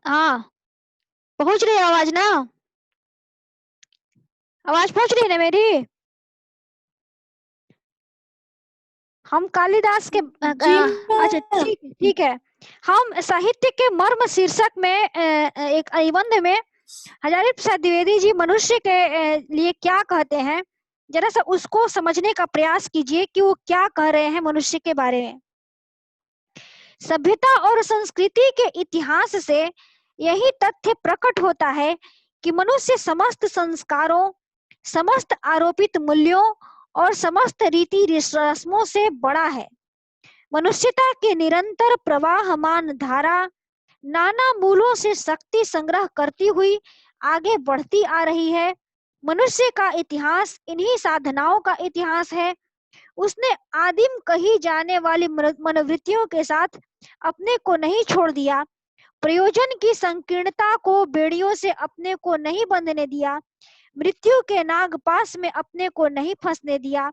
हाँ, पहुंच रही है आवाज ना? आवाज पहुंच रही है ना मेरी? हम कालिदास के जी अच्छा, मैम। ठीक ठीक है। हम साहित्य के मर्म शीर्षक में एक निबंध में हजारी प्रसाद द्विवेदी जी मनुष्य के लिए क्या कहते हैं, जरा सा उसको समझने का प्रयास कीजिए कि वो क्या कह रहे हैं मनुष्य के बारे में। सभ्यता और संस्कृति के इतिहास से यही तथ्य प्रकट होता है कि मनुष्य समस्त संस्कारों, समस्त आरोपित मूल्यों और समस्त रीति रस्मों से बड़ा है। मनुष्यता के निरंतर प्रवाहमान धारा नाना मूलों से शक्ति संग्रह करती हुई आगे बढ़ती आ रही है। मनुष्य का इतिहास इन्हीं साधनाओं का इतिहास है। उसने आदिम कही जाने वाली मनोवृत्तियों के साथ अपने को नहीं छोड़ दिया, प्रयोजन की संकीर्णता को बेड़ियों से अपने को नहीं बंधने दिया, मृत्यु के नागपाश में अपने को नहीं फंसने दिया।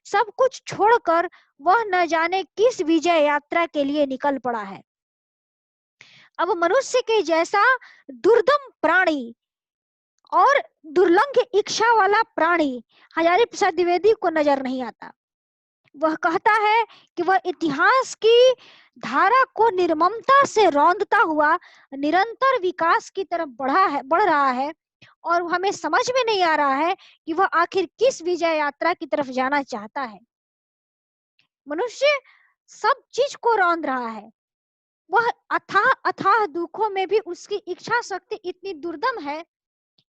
सब कुछ छोड़कर वह न जाने किस विजय यात्रा के लिए निकल पड़ा है। अब मनुष्य के जैसा दुर्दम प्राणी और दुर्लंघ इच्छा वाला प्राणी हजारी प्रसाद द्विवेदी को नजर नहीं आता। वह कहता है कि वह इतिहास की धारा को निर्ममता से रौंदता हुआ निरंतर विकास की तरफ बढ़ रहा है, और हमें समझ में नहीं आ रहा है कि वह आखिर किस विजय यात्रा की तरफ जाना चाहता है। मनुष्य सब चीज को रौंद रहा है। वह अथाह अथाह दुखों में भी उसकी इच्छा शक्ति इतनी दुर्दम है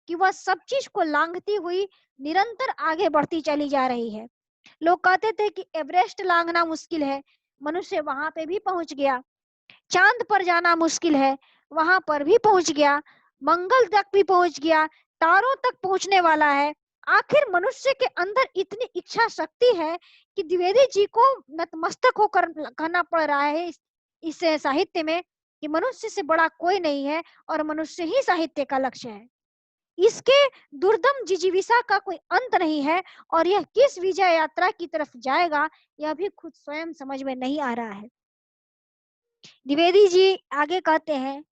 कि वह सब चीज को लांघती हुई निरंतर आगे बढ़ती चली जा रही है। लोग कहते थे कि एवरेस्ट लांघना मुश्किल है, मनुष्य वहां पे भी पहुंच गया। चांद पर जाना मुश्किल है, वहां पर भी पहुंच गया। मंगल तक भी पहुंच गया, तारों तक पहुंचने वाला है। आखिर मनुष्य के अंदर इतनी इच्छा शक्ति है कि द्विवेदी जी को नतमस्तक होकर कहना पड़ रहा है इस साहित्य में कि मनुष्य से बड़ा कोई नहीं है और मनुष्य ही साहित्य का लक्ष्य है। इसके दुर्दम जिजीविषा का कोई अंत नहीं है, और यह किस विजय यात्रा की तरफ जाएगा यह भी खुद स्वयं समझ में नहीं आ रहा है। द्विवेदी जी आगे कहते हैं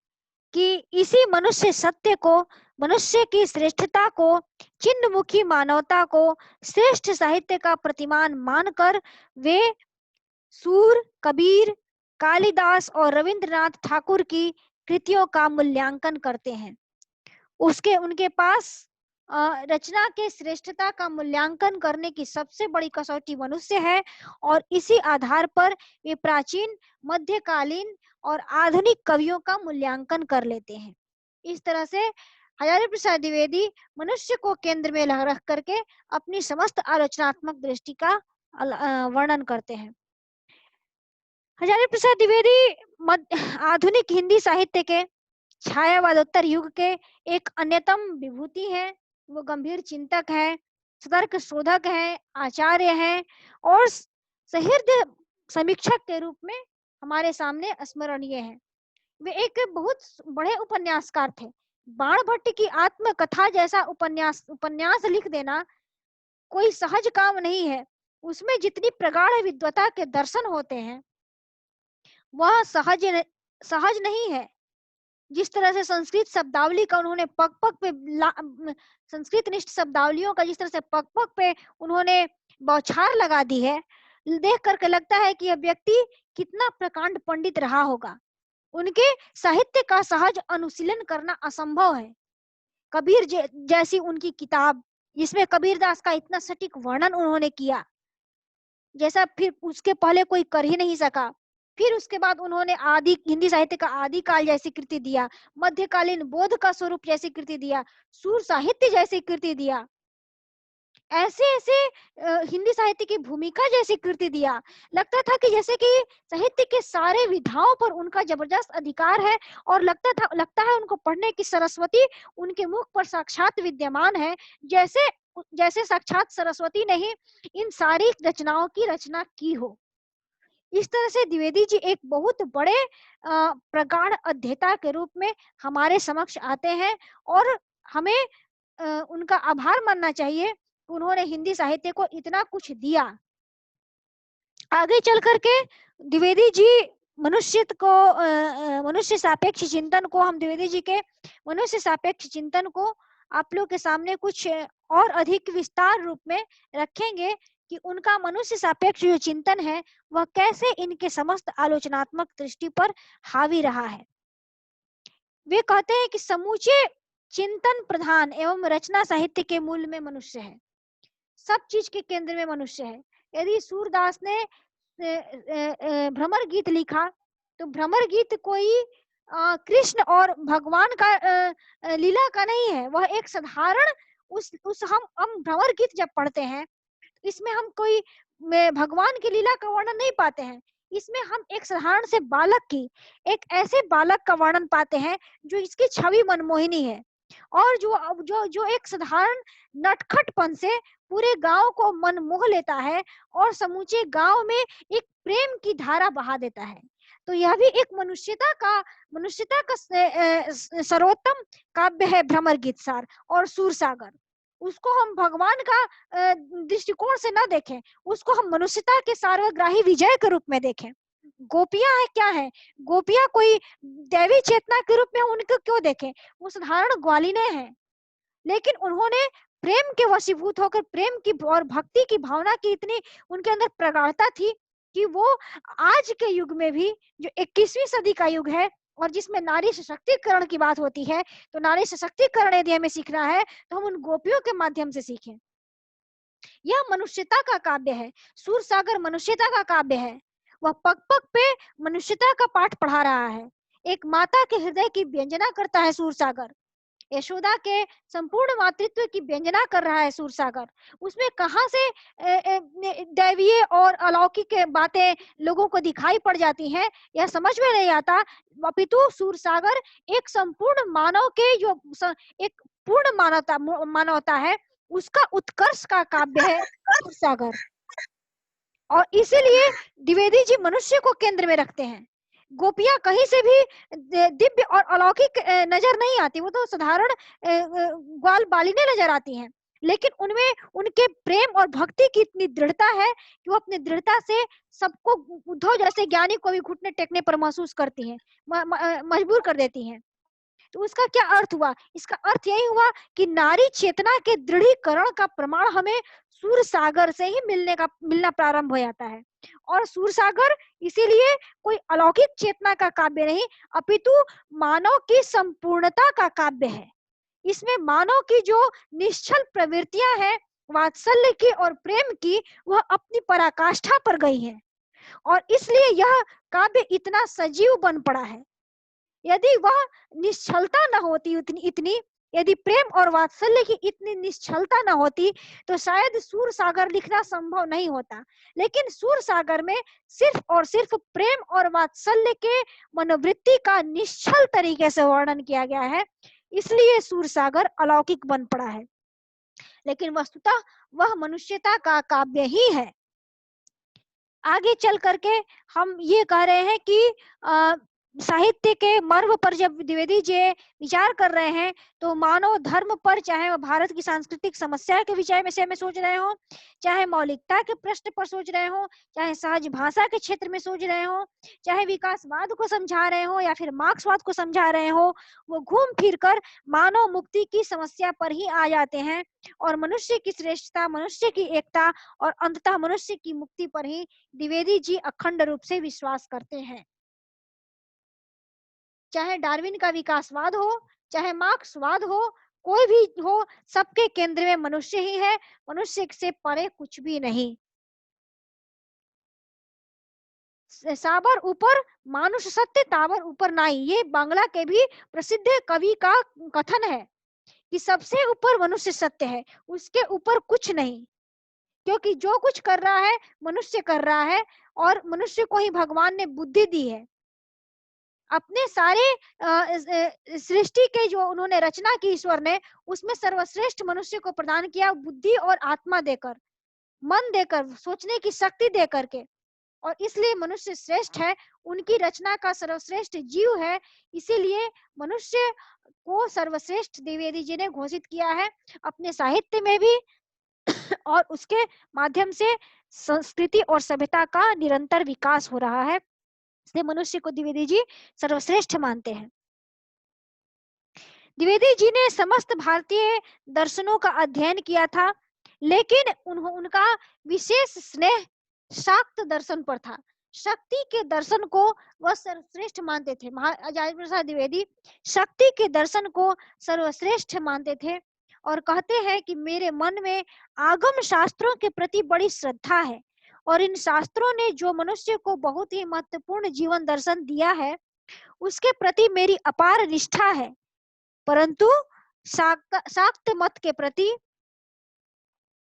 कि इसी मनुष्य सत्य को, मनुष्य की श्रेष्ठता को, चिन्हमुखी मानवता को श्रेष्ठ साहित्य का प्रतिमान मानकर वे सूर, कबीर, कालिदास और रविंद्रनाथ ठाकुर की कृतियों का मूल्यांकन करते हैं। उसके उनके पास रचना के श्रेष्ठता का मूल्यांकन करने की सबसे बड़ी कसौटी मनुष्य है, और इसी आधार पर वे प्राचीन, मध्यकालीन और आधुनिक कवियों का मूल्यांकन कर लेते हैं। इस तरह से हजारी प्रसाद द्विवेदी मनुष्य को केंद्र में रख करके अपनी समस्त आलोचनात्मक दृष्टि का वर्णन करते हैं। हजारी प्रसाद द्विवेदी आधुनिक हिंदी साहित्य के छायावादोत्तर युग के एक अन्यतम विभूति है। वो गंभीर चिंतक है, सतर्क शोधक है, आचार्य है और सहृदय समीक्षक के रूप में हमारे सामने स्मरणीय है। वे एक बहुत बड़े उपन्यासकार थे। बाणभट्ट की आत्मकथा जैसा उपन्यास उपन्यास लिख देना कोई सहज काम नहीं है। उसमें जितनी प्रगाढ़ विद्वता के दर्शन होते हैं वह सहज नहीं है। जिस तरह से संस्कृत शब्दावली का उन्होंने पग पग पे संस्कृत निष्ठ शब्दावलियों का जिस तरह से पग पग पे उन्होंने बौछार लगा दी है, देख करके लगता है कि यह व्यक्ति कितना प्रकांड पंडित रहा होगा। उनके साहित्य का सहज अनुशीलन करना असंभव है। कबीर जैसी उनकी किताब, जिसमें कबीरदास का इतना सटीक वर्णन उन्होंने किया जैसा फिर उसके पहले कोई कर ही नहीं सका। फिर उसके बाद उन्होंने आदि हिंदी साहित्य का आदि काल जैसी कृति दिया, मध्यकालीन बोध का स्वरूप जैसी कृति दिया, सूर साहित्य जैसी कृति दिया, ऐसे ऐसे हिंदी साहित्य की भूमिका जैसी कृति दिया। लगता था कि जैसे कि साहित्य के सारे विधाओं पर उनका जबरदस्त अधिकार है, और लगता है उनको पढ़ने की सरस्वती उनके मुख पर साक्षात विद्यमान है, जैसे जैसे साक्षात सरस्वती ने ही इन सारी रचनाओं की रचना की हो। इस तरह से द्विवेदी जी एक बहुत बड़े प्रगाढ़ अध्येता के रूप में हमारे समक्ष आते हैं, और हमें उनका आभार मानना चाहिए। उन्होंने हिंदी साहित्य को इतना कुछ दिया। आगे चल करके द्विवेदी जी मनुष्य सापेक्ष चिंतन को हम द्विवेदी जी के मनुष्य सापेक्ष चिंतन को आप लोग के सामने कुछ और अधिक विस्तार रूप में रखेंगे कि उनका मनुष्य सापेक्ष जो चिंतन है वह कैसे इनके समस्त आलोचनात्मक दृष्टि पर हावी रहा है। वे कहते हैं कि समूचे चिंतन प्रधान एवं रचना साहित्य के मूल में मनुष्य है, सब चीज के केंद्र में मनुष्य है। यदि सूरदास ने भ्रमर गीत लिखा तो भ्रमर गीत कोई कृष्ण और भगवान का लीला का नहीं है, वह एक साधारण उस हम भ्रमर गीत जब पढ़ते हैं इसमें हम कोई भगवान की लीला का वर्णन नहीं पाते हैं, इसमें हम एक साधारण से बालक की एक ऐसे बालक का वर्णन पाते हैं जो इसकी छवि मनमोहिनी है और जो जो जो एक साधारण नटखटपन से पूरे गांव को मन मोह लेता है और समूचे गांव में एक प्रेम की धारा बहा देता है। तो यह भी एक मनुष्यता का सर्वोत्तम काव्य है भ्रमर गीत सार और सूरसागर। उसको हम भगवान का दृष्टिकोण से न देखें, उसको हम मनुष्यता के सार्वग्राही विजय के रूप में देखें। गोपियां है क्या है, गोपियां कोई दैवी चेतना के रूप में उनको क्यों देखें, वो साधारण ग्वालिने हैं, लेकिन उन्होंने प्रेम के वशीभूत होकर प्रेम की और भक्ति की भावना की इतनी उनके अंदर प्रगाढ़ता थी कि वो आज के युग में भी जो 21वीं सदी का युग है और जिसमें नारी सशक्तिकरण की बात होती है, तो नारी सशक्तिकरण यदि हमें सीखना है तो हम उन गोपियों के माध्यम से सीखें। यह मनुष्यता का काव्य है, सूरसागर मनुष्यता का काव्य है। वह पग पग पे मनुष्यता का पाठ पढ़ा रहा है, एक माता के हृदय की व्यंजना करता है सूरसागर, यशोदा के संपूर्ण मातृत्व की व्यंजना कर रहा है सूरसागर। उसमें कहां से दैवीय और अलौकिक बातें लोगों को दिखाई पड़ जाती हैं यह समझ में नहीं आता, अपितु सूरसागर एक संपूर्ण मानव के जो एक पूर्ण मानवता है उसका उत्कर्ष का काव्य है सूरसागर। और इसीलिए द्विवेदी जी मनुष्य को केंद्र में रखते हैं। गोपियां कहीं से भी दिव्य और अलौकिक नजर नहीं आती, वो तो साधारण ग्वाल बालिने नजर आती हैं, लेकिन उनमें उनके प्रेम और भक्ति की इतनी दृढ़ता है कि वो अपनी दृढ़ता से सबको उद्धव जैसे ज्ञानी को भी घुटने टेकने पर महसूस करती हैं, मजबूर कर देती हैं। तो उसका क्या अर्थ हुआ, इसका अर्थ यही हुआ कि नारी चेतना के दृढ़ीकरण का प्रमाण हमें सूरसागर से ही मिलना प्रारंभ हो जाता है। और सूरसागर इसीलिए कोई अलौकिक चेतना का काव्य नहीं अपितु मानव की संपूर्णता का काव्य है। इसमें मानव की जो निश्चल प्रवृत्तियां हैं वात्सल्य की और प्रेम की, वह अपनी पराकाष्ठा पर गई हैं और इसलिए यह काव्य इतना सजीव बन पड़ा है। यदि वह निश्चलता न होती इतनी यदि प्रेम और वात्सल्य की इतनी निश्चलता न होती तो शायद सूरसागर लिखना संभव नहीं होता, लेकिन सूरसागर में सिर्फ और सिर्फ प्रेम और वात्सल्य के मनोवृत्ति का निश्चल तरीके से वर्णन किया गया है, इसलिए सूरसागर अलौकिक बन पड़ा है। लेकिन वस्तुतः वह मनुष्यता का काव्य ही है। आगे चल करके हम ये कह रहे हैं कि साहित्य के मर्म पर जब द्विवेदी जी विचार कर रहे हैं तो मानव धर्म पर, चाहे वह भारत की सांस्कृतिक समस्या के विषय में से में सोच रहे हो, चाहे मौलिकता के प्रश्न पर सोच रहे हो, चाहे सहज भाषा के क्षेत्र में सोच रहे हो, चाहे विकासवाद को समझा रहे हो या फिर मार्क्सवाद को समझा रहे हो, वो घूम फिर कर मानव मुक्ति की समस्या पर ही आ जाते हैं और मनुष्य की श्रेष्ठता, मनुष्य की एकता और अंततः मनुष्य की मुक्ति पर ही द्विवेदी जी अखंड रूप से विश्वास करते हैं। चाहे डार्विन का विकासवाद हो, चाहे मार्क्सवाद हो, कोई भी हो, सबके केंद्र में मनुष्य ही है, मनुष्य से परे कुछ भी नहीं। साबर ऊपर मानुष सत्य ताबर ऊपर नाई, ये बांग्ला के भी प्रसिद्ध कवि का कथन है कि सबसे ऊपर मनुष्य सत्य है, उसके ऊपर कुछ नहीं, क्योंकि जो कुछ कर रहा है मनुष्य कर रहा है और मनुष्य को ही भगवान ने बुद्धि दी है। अपने सारे सृष्टि के जो उन्होंने रचना की ईश्वर ने, उसमें सर्वश्रेष्ठ मनुष्य को प्रदान किया बुद्धि और आत्मा देकर, मन देकर, सोचने की शक्ति देकर के, और इसलिए मनुष्य श्रेष्ठ है, उनकी रचना का सर्वश्रेष्ठ जीव है। इसीलिए मनुष्य को सर्वश्रेष्ठ द्विवेदी जी ने घोषित किया है अपने साहित्य में भी और उसके माध्यम से संस्कृति और सभ्यता का निरंतर विकास हो रहा है। इसलिए मनुष्य को द्विवेदी जी सर्वश्रेष्ठ मानते हैं। द्विवेदी जी ने समस्त भारतीय दर्शनों का अध्ययन किया था, लेकिन उनका विशेष स्नेह शाक्त दर्शन पर था। शक्ति के दर्शन को वह सर्वश्रेष्ठ मानते थे। महाराज प्रसाद द्विवेदी शक्ति के दर्शन को सर्वश्रेष्ठ मानते थे और कहते हैं कि मेरे मन में आगम शास्त्रों के प्रति बड़ी श्रद्धा है और इन शास्त्रों ने जो मनुष्य को बहुत ही महत्वपूर्ण जीवन दर्शन दिया है उसके प्रति मेरी अपार निष्ठा है, परंतु शाक्त मत के प्रति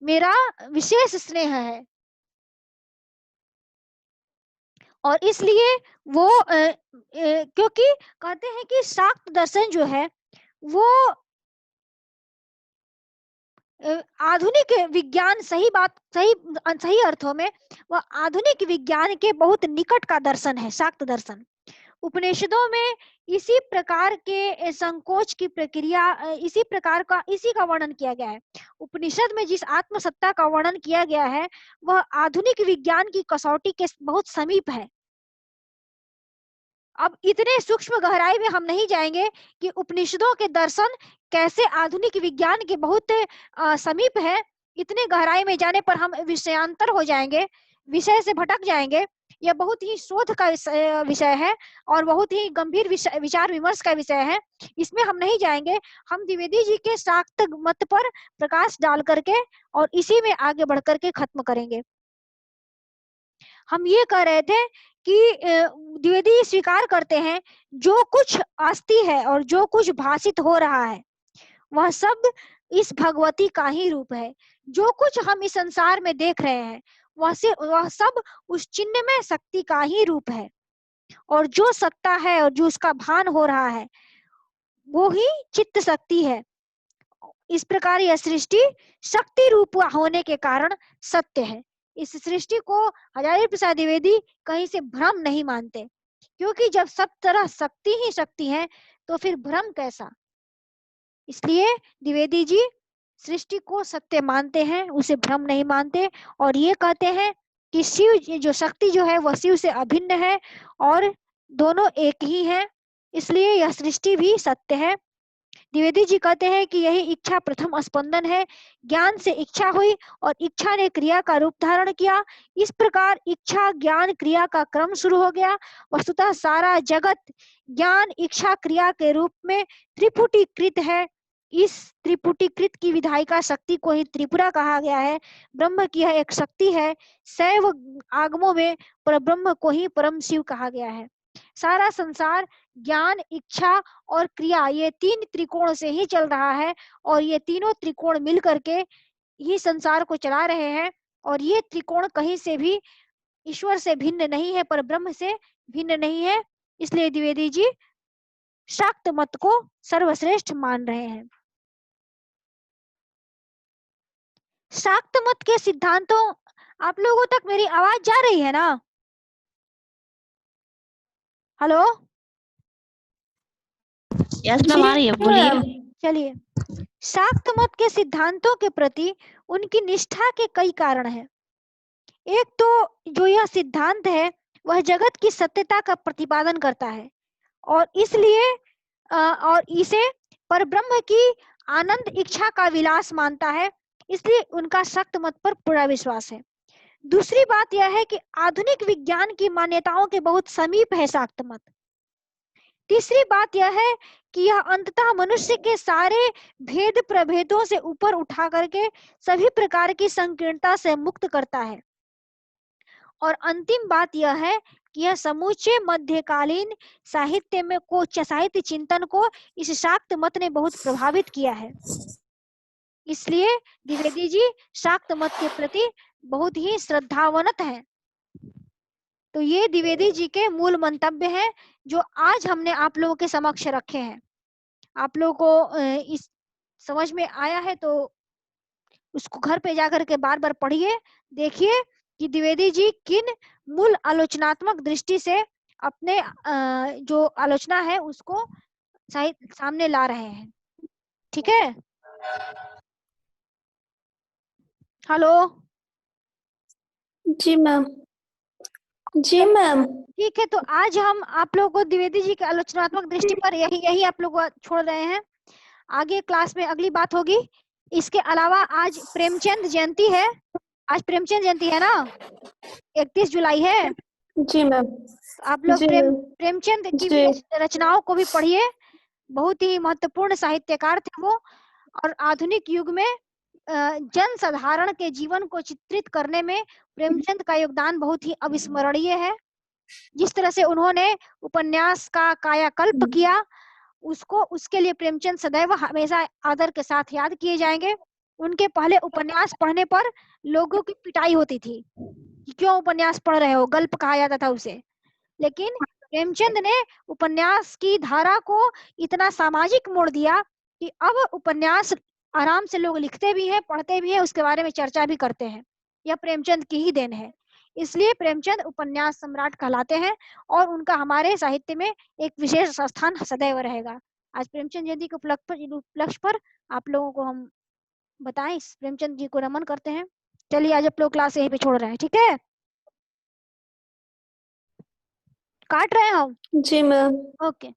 मेरा विशेष स्नेह है और इसलिए वो क्योंकि कहते हैं कि शाक्त दर्शन जो है वो आधुनिक विज्ञान, सही सही अर्थों में वह आधुनिक विज्ञान के बहुत निकट का दर्शन है शाक्त दर्शन। उपनिषदों में इसी प्रकार के संकोच की प्रक्रिया इसी का वर्णन किया गया है। उपनिषद में जिस आत्मसत्ता का वर्णन किया गया है वह आधुनिक विज्ञान की कसौटी के बहुत समीप है। अब इतने सूक्ष्म गहराई में हम नहीं जाएंगे कि उपनिषदों के दर्शन कैसे आधुनिक विज्ञान के बहुत समीप है। इतने गहराई में जाने पर हम विषयांतर हो जाएंगे, विषय से भटक जाएंगे। यह बहुत ही शोध का विषय है और बहुत ही गंभीर विचार विमर्श का विषय है, इसमें हम नहीं जाएंगे। हम द्विवेदी जी के शाक्त मत पर प्रकाश डाल करके और इसी में आगे बढ़ करके खत्म करेंगे। हम ये कह रहे थे कि द्विवेदी स्वीकार करते हैं जो कुछ अस्थि है और जो कुछ भाषित हो रहा है वह सब इस भगवती का ही रूप है। जो कुछ हम इस संसार में देख रहे हैं वह सब उस चिन्ह में शक्ति का ही रूप है और जो सत्ता है और जो उसका भान हो रहा है वो ही चित्त शक्ति है। इस प्रकार यह सृष्टि शक्ति रूप होने के कारण सत्य है। इस सृष्टि को हजारी प्रसाद द्विवेदी कहीं से भ्रम नहीं मानते, क्योंकि जब सब तरह शक्ति ही शक्ति है तो फिर भ्रम कैसा। इसलिए द्विवेदी जी सृष्टि को सत्य मानते हैं, उसे भ्रम नहीं मानते और ये कहते हैं कि शिव जो शक्ति जो है वह शिव से अभिन्न है और दोनों एक ही है, इसलिए यह सृष्टि भी सत्य है। द्विवेदी जी कहते हैं कि यही इच्छा प्रथम स्पंदन है। ज्ञान से इच्छा हुई और इच्छा ने क्रिया का रूप धारण किया। इस प्रकार इच्छा ज्ञान क्रिया का क्रम शुरू हो गया। वस्तुतः सारा जगत ज्ञान इच्छा क्रिया के रूप में त्रिपुटीकृत है। इस त्रिपुटीकृत की विधायिका शक्ति को ही त्रिपुरा कहा गया है। ब्रह्म की यह एक शक्ति है। शैव आगमों में परब्रह्म को ही परम शिव कहा गया है। सारा संसार ज्ञान इच्छा और क्रिया ये तीन त्रिकोण से ही चल रहा है और ये तीनों त्रिकोण मिल करके ही संसार को चला रहे हैं और ये त्रिकोण कहीं से भी ईश्वर से भिन्न नहीं है, पर ब्रह्म से भिन्न नहीं है। इसलिए द्विवेदी जी शाक्त मत को सर्वश्रेष्ठ मान रहे हैं। शाक्त मत के सिद्धांतों, आप लोगों तक मेरी आवाज जा रही है ना? हेलो, यस मैम आ रही है, बोलिए। चलिए, शाक्त मत के सिद्धांतों के प्रति उनकी निष्ठा के कई कारण हैं। एक तो जो यह सिद्धांत है वह जगत की सत्यता का प्रतिपादन करता है और इसलिए और इसे परब्रह्म की आनंद इच्छा का विलास मानता है, इसलिए उनका शाक्त मत पर पूरा विश्वास है। दूसरी बात यह है कि आधुनिक विज्ञान की मान्यताओं के बहुत समीप है शाक्त मत। तीसरी बात यह है कि यह अंततः मनुष्य के सारे भेद प्रभेदों से ऊपर उठा करके सभी प्रकार की संकीर्णता से मुक्त करता है। और अंतिम बात यह है कि यह समूचे मध्यकालीन साहित्य में साहित्य चिंतन को इस शाक्त मत ने बहुत प्रभावित किया है। इसलिए द्विवेदी जी शाक्त मत के प्रति बहुत ही श्रद्धावनत हैं। तो ये द्विवेदी जी के मूल मंतव्य हैं जो आज हमने आप लोगों के समक्ष रखे हैं। आप लोगों को इस समझ में आया है तो उसको घर पे जाकर के बार बार पढ़िए, देखिए कि द्विवेदी जी किन मूल आलोचनात्मक दृष्टि से अपने जो आलोचना है उसको सामने ला रहे हैं। ठीक है, हेलो जी मैम। जी मैम। ठीक है, तो आज हम आप लोगों को द्विवेदी जी के आलोचनात्मक दृष्टि पर यही आप लोग को छोड़ रहे हैं। आगे क्लास में अगली बात होगी। इसके अलावा आज प्रेमचंद जयंती है। आज प्रेमचंद जयंती है ना, 31 जुलाई है। जी मैम। तो आप लोग जी मैम। प्रेमचंद की जी। रचनाओं को भी पढ़िए। बहुत ही महत्वपूर्ण साहित्यकार थे वो, और आधुनिक युग में जन साधारण के जीवन को चित्रित करने में प्रेमचंद का योगदान बहुत ही अविस्मरणीय है। जिस तरह से उन्होंने उपन्यास का कायाकल्प किया, उसको उसके लिए प्रेमचंद सदैव हमेशा आदर के साथ याद किए जाएंगे। उनके पहले उपन्यास पढ़ने पर लोगों की पिटाई होती थी कि क्यों उपन्यास पढ़ रहे हो, गल्प कहा जाता था उसे। लेकिन प्रेमचंद ने उपन्यास की धारा को इतना सामाजिक मोड़ दिया कि अब उपन्यास आराम से लोग लिखते भी हैं, पढ़ते भी हैं, उसके बारे में चर्चा भी करते हैं। यह प्रेमचंद की ही देन है। इसलिए प्रेमचंद उपन्यास सम्राट कहलाते हैं और उनका हमारे साहित्य में एक विशेष स्थान सदैव रहेगा। आज प्रेमचंद जयंती के उपलक्ष्य पर आप लोगों को हम बताएं, इस प्रेमचंद जी को नमन करते हैं। चलिए आज आप लोग क्लास यहीं पे छोड़ रहे हैं, ठीक है? काट रहे हैं हम। जी मैम। ओके।